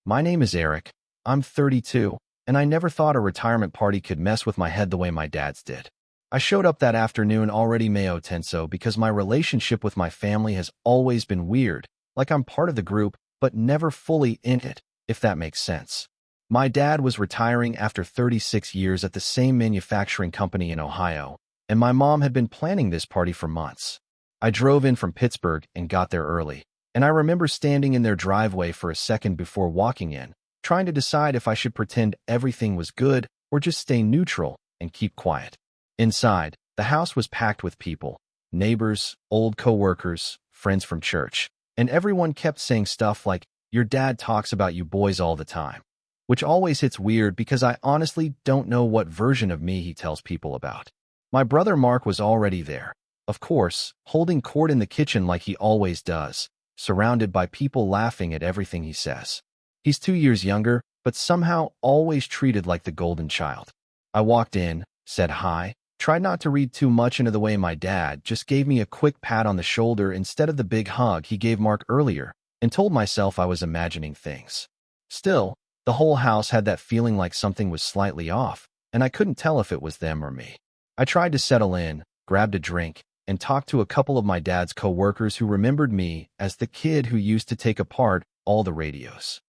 My name is Eric. I'm 32, and I never thought a retirement party could mess with my head the way my dad's did. I showed up that afternoon already medio tenso because my relationship with my family has always been weird, like I'm part of the group, but never fully in it, if that makes sense. My dad was retiring after 36 years at the same manufacturing company in Ohio, and my mom had been planning this party for months. I drove in from Pittsburgh and got there early, and I remember standing in their driveway for a second before walking in, trying to decide if I should pretend everything was good or just stay neutral and keep quiet. Inside, the house was packed with people, neighbors, old coworkers, friends from church, and everyone kept saying stuff like, "Your dad talks about you boys all the time," which always hits weird because I honestly don't know what version of me he tells people about. My brother Mark was already there, of course, holding court in the kitchen like he always does, surrounded by people laughing at everything he says. He's 2 years younger, but somehow always treated like the golden child. I walked in, said hi, tried not to read too much into the way my dad just gave me a quick pat on the shoulder instead of the big hug he gave Mark earlier, and told myself I was imagining things. Still, the whole house had that feeling like something was slightly off, and I couldn't tell if it was them or me. I tried to settle in, grabbed a drink, and talked to a couple of my dad's coworkers who remembered me as the kid who used to take apart all the radios.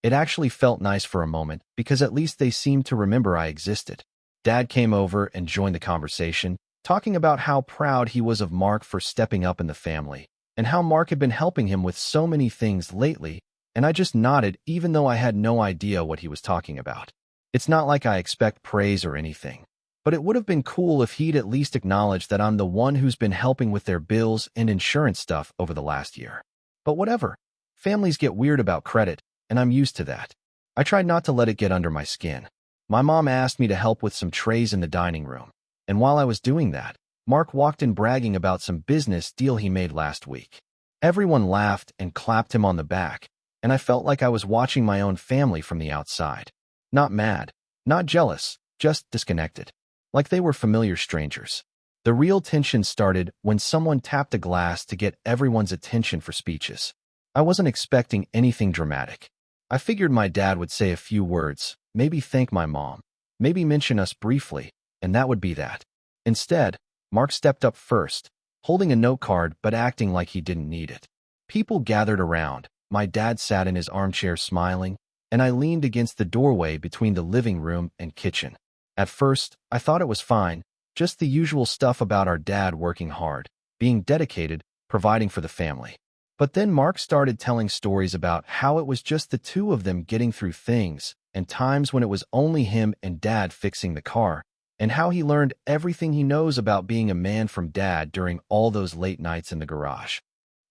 It actually felt nice for a moment because at least they seemed to remember I existed. Dad came over and joined the conversation, talking about how proud he was of Mark for stepping up in the family, and how Mark had been helping him with so many things lately, and I just nodded even though I had no idea what he was talking about. It's not like I expect praise or anything, but it would have been cool if he'd at least acknowledged that I'm the one who's been helping with their bills and insurance stuff over the last year. But whatever. Families get weird about credit, and I'm used to that. I tried not to let it get under my skin. My mom asked me to help with some trays in the dining room, and while I was doing that, Mark walked in bragging about some business deal he made last week. Everyone laughed and clapped him on the back, and I felt like I was watching my own family from the outside. Not mad, not jealous, just disconnected. Like they were familiar strangers. The real tension started when someone tapped a glass to get everyone's attention for speeches. I wasn't expecting anything dramatic. I figured my dad would say a few words, maybe thank my mom, maybe mention us briefly, and that would be that. Instead, Mark stepped up first, holding a note card but acting like he didn't need it. People gathered around. My dad sat in his armchair smiling, and I leaned against the doorway between the living room and kitchen. At first, I thought it was fine, just the usual stuff about our dad working hard, being dedicated, providing for the family. But then Mark started telling stories about how it was just the two of them getting through things, and times when it was only him and Dad fixing the car, and how he learned everything he knows about being a man from Dad during all those late nights in the garage.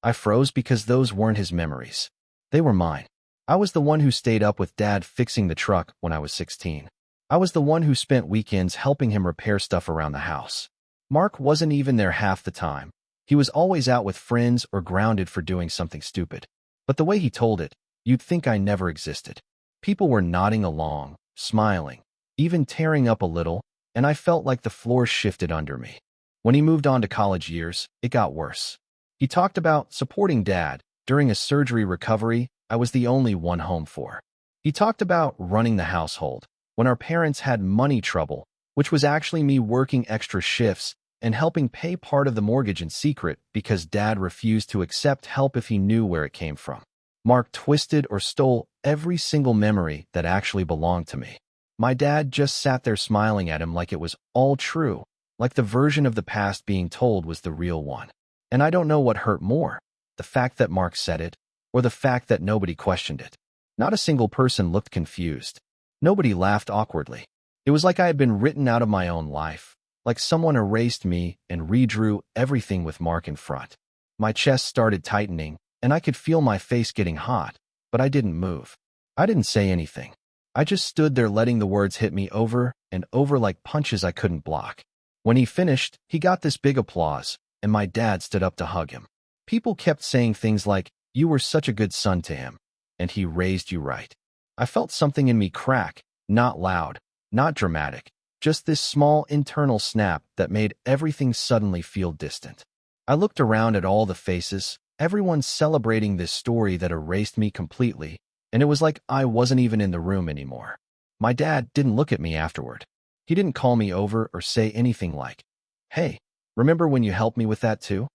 I froze because those weren't his memories. They were mine. I was the one who stayed up with Dad fixing the truck when I was 16. I was the one who spent weekends helping him repair stuff around the house. Mark wasn't even there half the time. He was always out with friends or grounded for doing something stupid. But the way he told it, you'd think I never existed. People were nodding along, smiling, even tearing up a little, and I felt like the floor shifted under me. When he moved on to college years, it got worse. He talked about supporting Dad. During a surgery recovery, I was the only one home for. He talked about running the household when our parents had money trouble, which was actually me working extra shifts and helping pay part of the mortgage in secret because Dad refused to accept help if he knew where it came from. Mark twisted or stole every single memory that actually belonged to me. My dad just sat there smiling at him like it was all true, like the version of the past being told was the real one. And I don't know what hurt more, the fact that Mark said it, or the fact that nobody questioned it. Not a single person looked confused. Nobody laughed awkwardly. It was like I had been written out of my own life, like someone erased me and redrew everything with Mark in front. My chest started tightening, and I could feel my face getting hot, but I didn't move. I didn't say anything. I just stood there letting the words hit me over and over like punches I couldn't block. When he finished, he got this big applause, and my dad stood up to hug him. People kept saying things like, "You were such a good son to him," and "He raised you right." I felt something in me crack, not loud, not dramatic, just this small internal snap that made everything suddenly feel distant. I looked around at all the faces, everyone celebrating this story that erased me completely, and it was like I wasn't even in the room anymore. My dad didn't look at me afterward. He didn't call me over or say anything like, "Hey, remember when you helped me with that too?"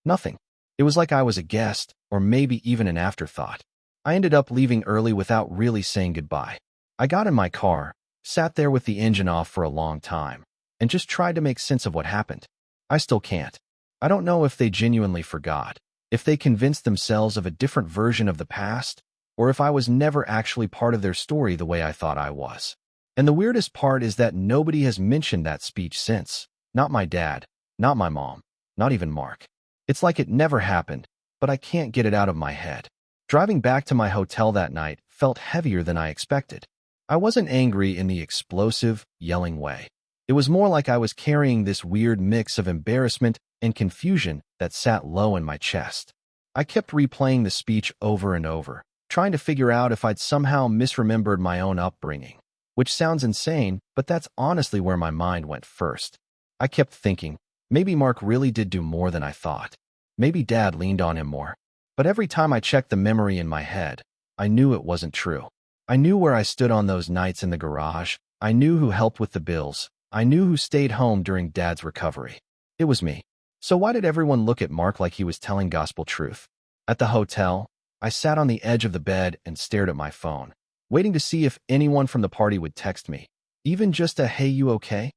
Nothing. It was like I was a guest, or maybe even an afterthought. I ended up leaving early without really saying goodbye. I got in my car, sat there with the engine off for a long time, and just tried to make sense of what happened. I still can't. I don't know if they genuinely forgot, if they convinced themselves of a different version of the past, or if I was never actually part of their story the way I thought I was. And the weirdest part is that nobody has mentioned that speech since. Not my dad, not my mom, not even Mark. It's like it never happened, but I can't get it out of my head. Driving back to my hotel that night felt heavier than I expected. I wasn't angry in the explosive, yelling way. It was more like I was carrying this weird mix of embarrassment and confusion that sat low in my chest. I kept replaying the speech over and over, trying to figure out if I'd somehow misremembered my own upbringing, which sounds insane, but that's honestly where my mind went first. I kept thinking, maybe Mark really did do more than I thought. Maybe Dad leaned on him more. But every time I checked the memory in my head, I knew it wasn't true. I knew where I stood on those nights in the garage. I knew who helped with the bills. I knew who stayed home during Dad's recovery. It was me. So why did everyone look at Mark like he was telling gospel truth? At the hotel, I sat on the edge of the bed and stared at my phone, waiting to see if anyone from the party would text me, even just a "Hey, you okay?"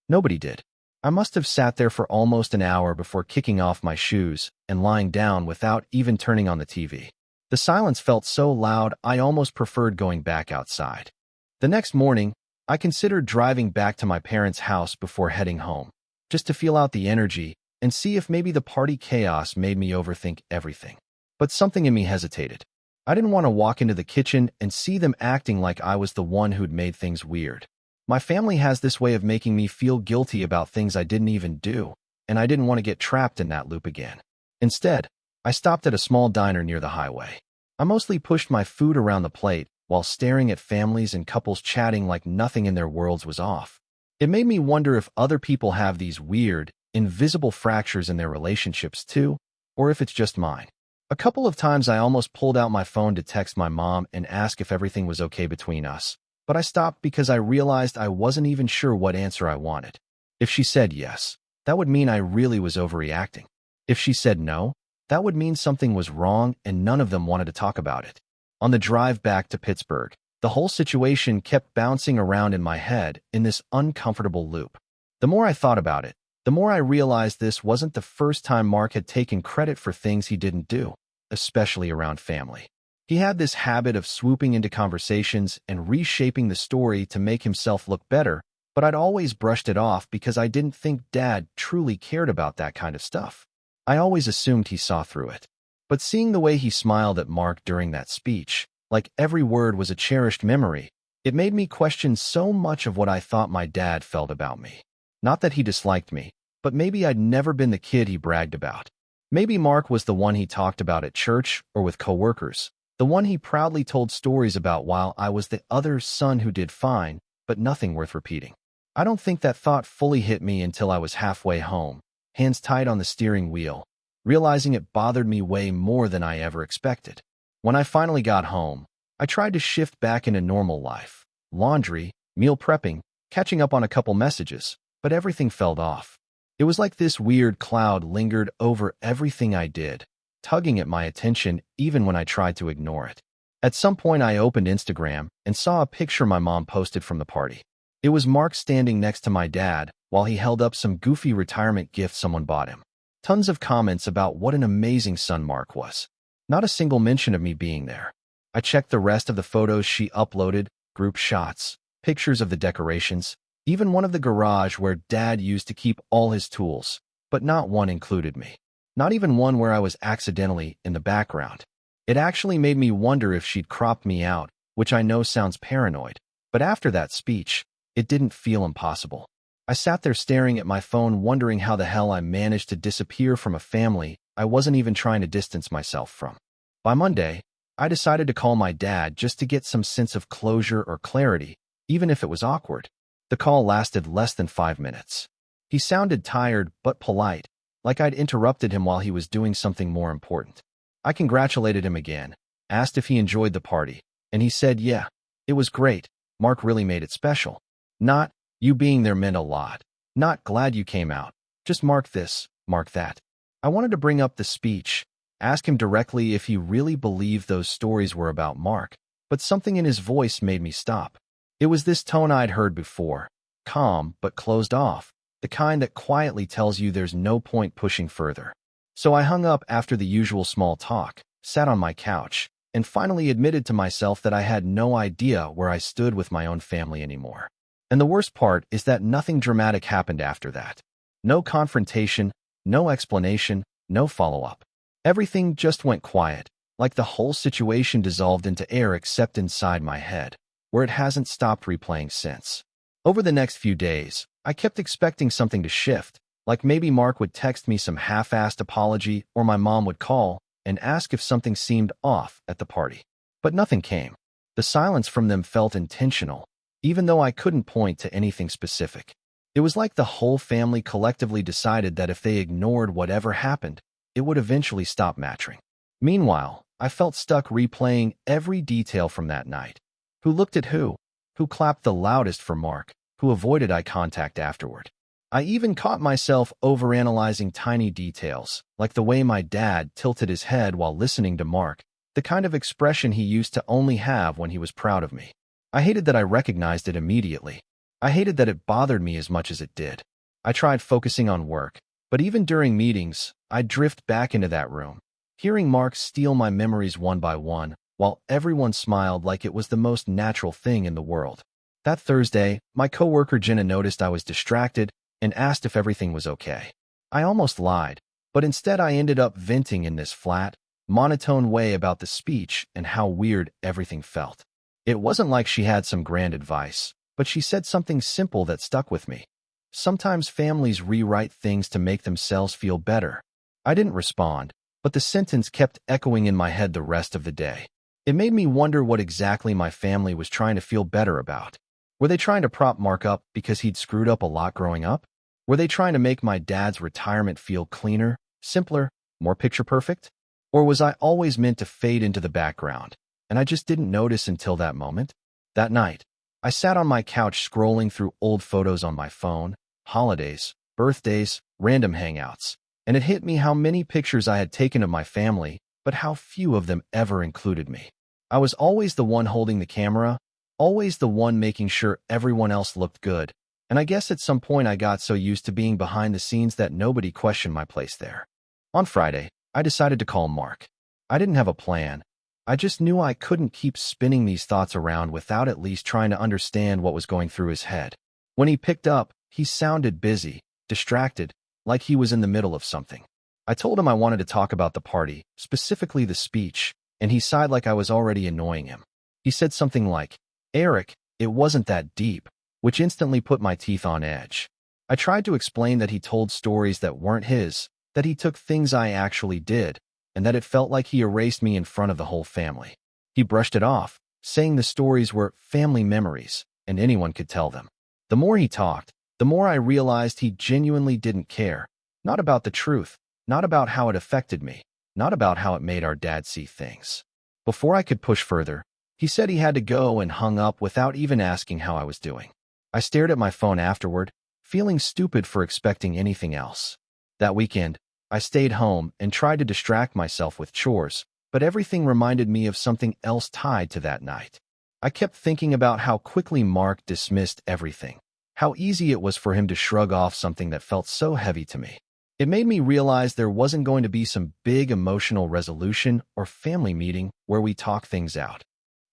Nobody did. I must have sat there for almost an hour before kicking off my shoes and lying down without even turning on the TV. The silence felt so loud I almost preferred going back outside. The next morning, I considered driving back to my parents' house before heading home, just to feel out the energy and see if maybe the party chaos made me overthink everything. But something in me hesitated. I didn't want to walk into the kitchen and see them acting like I was the one who'd made things weird. My family has this way of making me feel guilty about things I didn't even do, and I didn't want to get trapped in that loop again. Instead, I stopped at a small diner near the highway. I mostly pushed my food around the plate while staring at families and couples chatting like nothing in their worlds was off. It made me wonder if other people have these weird, invisible fractures in their relationships too, or if it's just mine. A couple of times I almost pulled out my phone to text my mom and ask if everything was okay between us, but I stopped because I realized I wasn't even sure what answer I wanted. If she said yes, that would mean I really was overreacting. If she said no, that would mean something was wrong and none of them wanted to talk about it. On the drive back to Pittsburgh, the whole situation kept bouncing around in my head in this uncomfortable loop. The more I thought about it, the more I realized this wasn't the first time Mark had taken credit for things he didn't do, especially around family. He had this habit of swooping into conversations and reshaping the story to make himself look better, but I'd always brushed it off because I didn't think Dad truly cared about that kind of stuff. I always assumed he saw through it. But seeing the way he smiled at Mark during that speech, like every word was a cherished memory, it made me question so much of what I thought my dad felt about me. Not that he disliked me, but maybe I'd never been the kid he bragged about. Maybe Mark was the one he talked about at church or with coworkers, the one he proudly told stories about while I was the other son who did fine, but nothing worth repeating. I don't think that thought fully hit me until I was halfway home, hands tied on the steering wheel, realizing it bothered me way more than I ever expected. When I finally got home, I tried to shift back into normal life, laundry, meal prepping, catching up on a couple messages, but everything fell off. It was like this weird cloud lingered over everything I did, tugging at my attention even when I tried to ignore it. At some point I opened Instagram and saw a picture my mom posted from the party. It was Mark standing next to my dad while he held up some goofy retirement gift someone bought him. Tons of comments about what an amazing son Mark was. Not a single mention of me being there. I checked the rest of the photos she uploaded, group shots, pictures of the decorations, even one of the garage where Dad used to keep all his tools, but not one included me. Not even one where I was accidentally in the background. It actually made me wonder if she'd cropped me out, which I know sounds paranoid, but after that speech, it didn't feel impossible. I sat there staring at my phone wondering how the hell I managed to disappear from a family I wasn't even trying to distance myself from. By Monday, I decided to call my dad just to get some sense of closure or clarity, even if it was awkward. The call lasted less than 5 minutes. He sounded tired but polite, like I'd interrupted him while he was doing something more important. I congratulated him again, asked if he enjoyed the party, And he said, yeah, it was great. Mark really made it special. Not, you being there meant a lot. Not glad you came out. Just mark this, mark that. I wanted to bring up the speech, ask him directly if he really believed those stories were about Mark, but something in his voice made me stop. It was this tone I'd heard before, calm but closed off, the kind that quietly tells you there's no point pushing further. So I hung up after the usual small talk, sat on my couch, and finally admitted to myself that I had no idea where I stood with my own family anymore. And the worst part is that nothing dramatic happened after that. No confrontation, no explanation, no follow-up. Everything just went quiet, like the whole situation dissolved into air except inside my head, where it hasn't stopped replaying since. Over the next few days, I kept expecting something to shift, like maybe Mark would text me some half-assed apology or my mom would call and ask if something seemed off at the party. But nothing came. The silence from them felt intentional, even though I couldn't point to anything specific. It was like the whole family collectively decided that if they ignored whatever happened, it would eventually stop mattering. Meanwhile, I felt stuck replaying every detail from that night. Who looked at who? Who clapped the loudest for Mark? Who avoided eye contact afterward? I even caught myself overanalyzing tiny details, like the way my dad tilted his head while listening to Mark, the kind of expression he used to only have when he was proud of me. I hated that I recognized it immediately. I hated that it bothered me as much as it did. I tried focusing on work, but even during meetings, I'd drift back into that room, hearing Mark steal my memories one by one, while everyone smiled like it was the most natural thing in the world. That Thursday, my coworker Jenna noticed I was distracted and asked if everything was okay. I almost lied, but instead I ended up venting in this flat, monotone way about the speech and how weird everything felt. It wasn't like she had some grand advice, but she said something simple that stuck with me. Sometimes families rewrite things to make themselves feel better. I didn't respond, but the sentence kept echoing in my head the rest of the day. It made me wonder what exactly my family was trying to feel better about. Were they trying to prop Mark up because he'd screwed up a lot growing up? Were they trying to make my dad's retirement feel cleaner, simpler, more picture-perfect? Or was I always meant to fade into the background, and I just didn't notice until that moment? That night, I sat on my couch scrolling through old photos on my phone, holidays, birthdays, random hangouts, and it hit me how many pictures I had taken of my family, but how few of them ever included me. I was always the one holding the camera, always the one making sure everyone else looked good, and I guess at some point I got so used to being behind the scenes that nobody questioned my place there. On Friday, I decided to call Mark. I didn't have a plan. I just knew I couldn't keep spinning these thoughts around without at least trying to understand what was going through his head. When he picked up, he sounded busy, distracted, like he was in the middle of something. I told him I wanted to talk about the party, specifically the speech, and he sighed like I was already annoying him. He said something like, "Eric, it wasn't that deep," which instantly put my teeth on edge. I tried to explain that he told stories that weren't his, that he took things I actually did, and that it felt like he erased me in front of the whole family. He brushed it off, saying the stories were family memories, and anyone could tell them. The more he talked, the more I realized he genuinely didn't care. Not about the truth, not about how it affected me, not about how it made our dad see things. Before I could push further, he said he had to go and hung up without even asking how I was doing. I stared at my phone afterward, feeling stupid for expecting anything else. That weekend, I stayed home and tried to distract myself with chores, but everything reminded me of something else tied to that night. I kept thinking about how quickly Mark dismissed everything, how easy it was for him to shrug off something that felt so heavy to me. It made me realize there wasn't going to be some big emotional resolution or family meeting where we talk things out.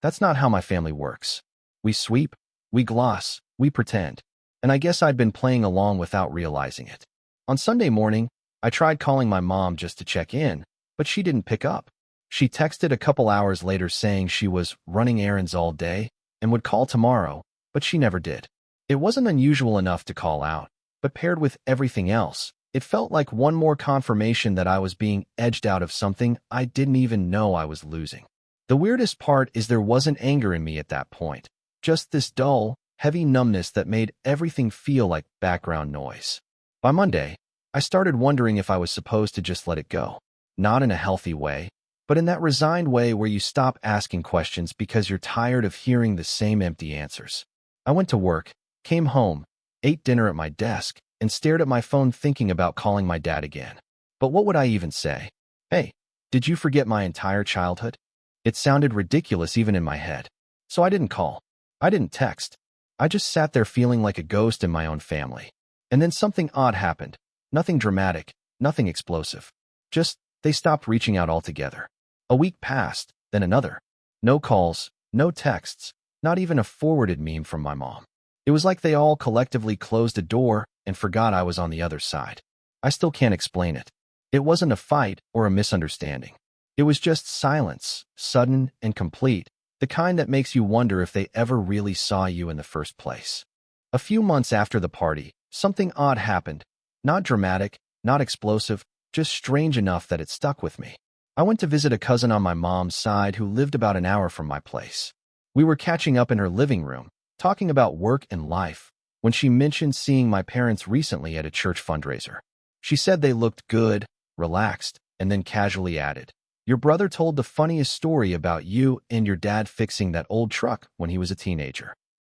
That's not how my family works. We sweep, we gloss, we pretend. And I guess I'd been playing along without realizing it. On Sunday morning, I tried calling my mom just to check in, but she didn't pick up. She texted a couple hours later saying she was running errands all day and would call tomorrow, but she never did. It wasn't unusual enough to call out, but paired with everything else, it felt like one more confirmation that I was being edged out of something I didn't even know I was losing. The weirdest part is there wasn't anger in me at that point, just this dull, heavy numbness that made everything feel like background noise. By Monday, I started wondering if I was supposed to just let it go. Not in a healthy way, but in that resigned way where you stop asking questions because you're tired of hearing the same empty answers. I went to work, came home, ate dinner at my desk, and stared at my phone thinking about calling my dad again. But what would I even say? Hey, did you forget my entire childhood? It sounded ridiculous even in my head. So I didn't call. I didn't text. I just sat there feeling like a ghost in my own family. And then something odd happened. Nothing dramatic, nothing explosive. Just, they stopped reaching out altogether. A week passed, then another. No calls, no texts, not even a forwarded meme from my mom. It was like they all collectively closed a door and forgot I was on the other side. I still can't explain it. It wasn't a fight or a misunderstanding. It was just silence, sudden and complete, the kind that makes you wonder if they ever really saw you in the first place. A few months after the party, something odd happened. Not dramatic, not explosive, just strange enough that it stuck with me. I went to visit a cousin on my mom's side who lived about an hour from my place. We were catching up in her living room, talking about work and life, when she mentioned seeing my parents recently at a church fundraiser. She said they looked good, relaxed, and then casually added, "Your brother told the funniest story about you and your dad fixing that old truck when he was a teenager."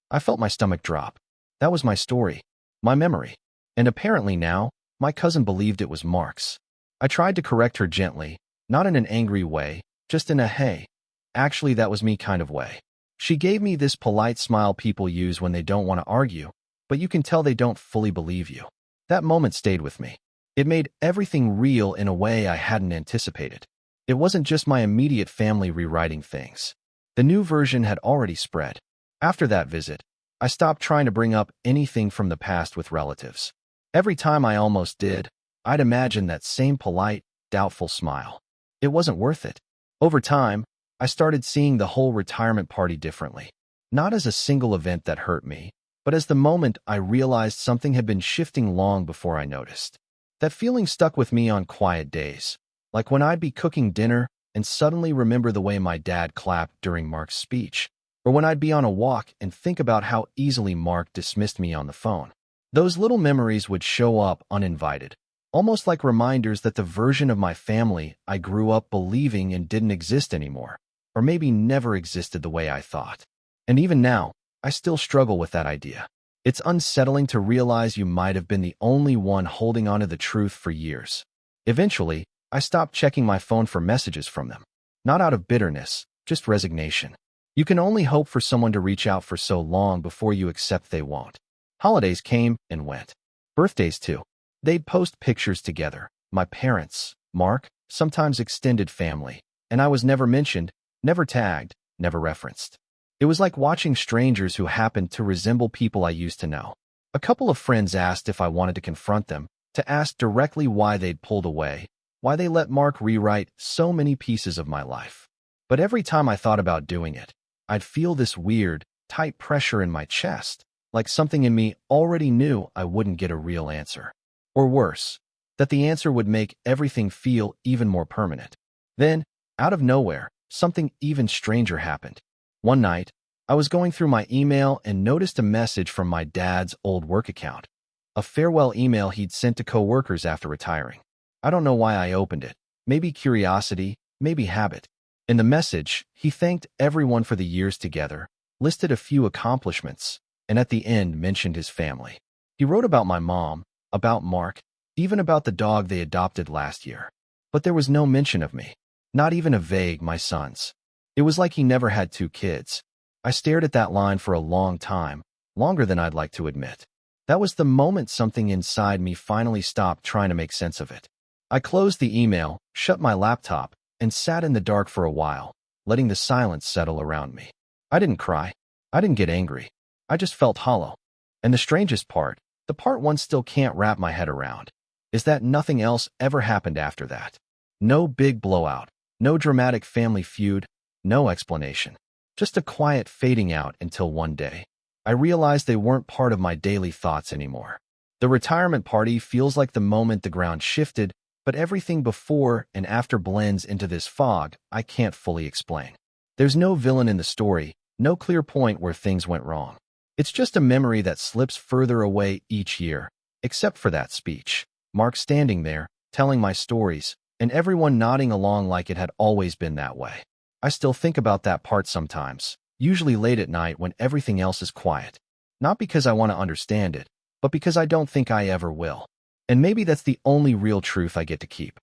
I felt my stomach drop. That was my story, my memory. And apparently now, my cousin believed it was Mark's. I tried to correct her gently, not in an angry way, just in a "hey, actually that was me" kind of way. She gave me this polite smile people use when they don't want to argue, but you can tell they don't fully believe you. That moment stayed with me. It made everything real in a way I hadn't anticipated. It wasn't just my immediate family rewriting things. The new version had already spread. After that visit, I stopped trying to bring up anything from the past with relatives. Every time I almost did, I'd imagine that same polite, doubtful smile. It wasn't worth it. Over time, I started seeing the whole retirement party differently. Not as a single event that hurt me, but as the moment I realized something had been shifting long before I noticed. That feeling stuck with me on quiet days, like when I'd be cooking dinner and suddenly remember the way my dad clapped during Mark's speech, or when I'd be on a walk and think about how easily Mark dismissed me on the phone. Those little memories would show up uninvited, almost like reminders that the version of my family I grew up believing in didn't exist anymore, or maybe never existed the way I thought. And even now, I still struggle with that idea. It's unsettling to realize you might have been the only one holding on to the truth for years. Eventually, I stopped checking my phone for messages from them. Not out of bitterness, just resignation. You can only hope for someone to reach out for so long before you accept they won't. Holidays came and went. Birthdays too. They'd post pictures together. My parents, Mark, sometimes extended family. And I was never mentioned, never tagged, never referenced. It was like watching strangers who happened to resemble people I used to know. A couple of friends asked if I wanted to confront them, to ask directly why they'd pulled away, why they let Mark rewrite so many pieces of my life. But every time I thought about doing it, I'd feel this weird, tight pressure in my chest, like something in me already knew I wouldn't get a real answer. Or worse, that the answer would make everything feel even more permanent. Then, out of nowhere, something even stranger happened. One night, I was going through my email and noticed a message from my dad's old work account. A farewell email he'd sent to coworkers after retiring. I don't know why I opened it. Maybe curiosity, maybe habit. In the message, he thanked everyone for the years together, listed a few accomplishments, and at the end mentioned his family. He wrote about my mom, about Mark, even about the dog they adopted last year. But there was no mention of me. Not even a vague "my sons." It was like he never had two kids. I stared at that line for a long time, longer than I'd like to admit. That was the moment something inside me finally stopped trying to make sense of it. I closed the email, shut my laptop, and sat in the dark for a while, letting the silence settle around me. I didn't cry. I didn't get angry. I just felt hollow. And the strangest part, the part one still can't wrap my head around, is that nothing else ever happened after that. No big blowout, no dramatic family feud, no explanation. Just a quiet fading out until one day, I realized they weren't part of my daily thoughts anymore. The retirement party feels like the moment the ground shifted, but everything before and after blends into this fog I can't fully explain. There's no villain in the story, no clear point where things went wrong. It's just a memory that slips further away each year, except for that speech. Mark standing there, telling my stories, and everyone nodding along like it had always been that way. I still think about that part sometimes, usually late at night when everything else is quiet. Not because I want to understand it, but because I don't think I ever will. And maybe that's the only real truth I get to keep.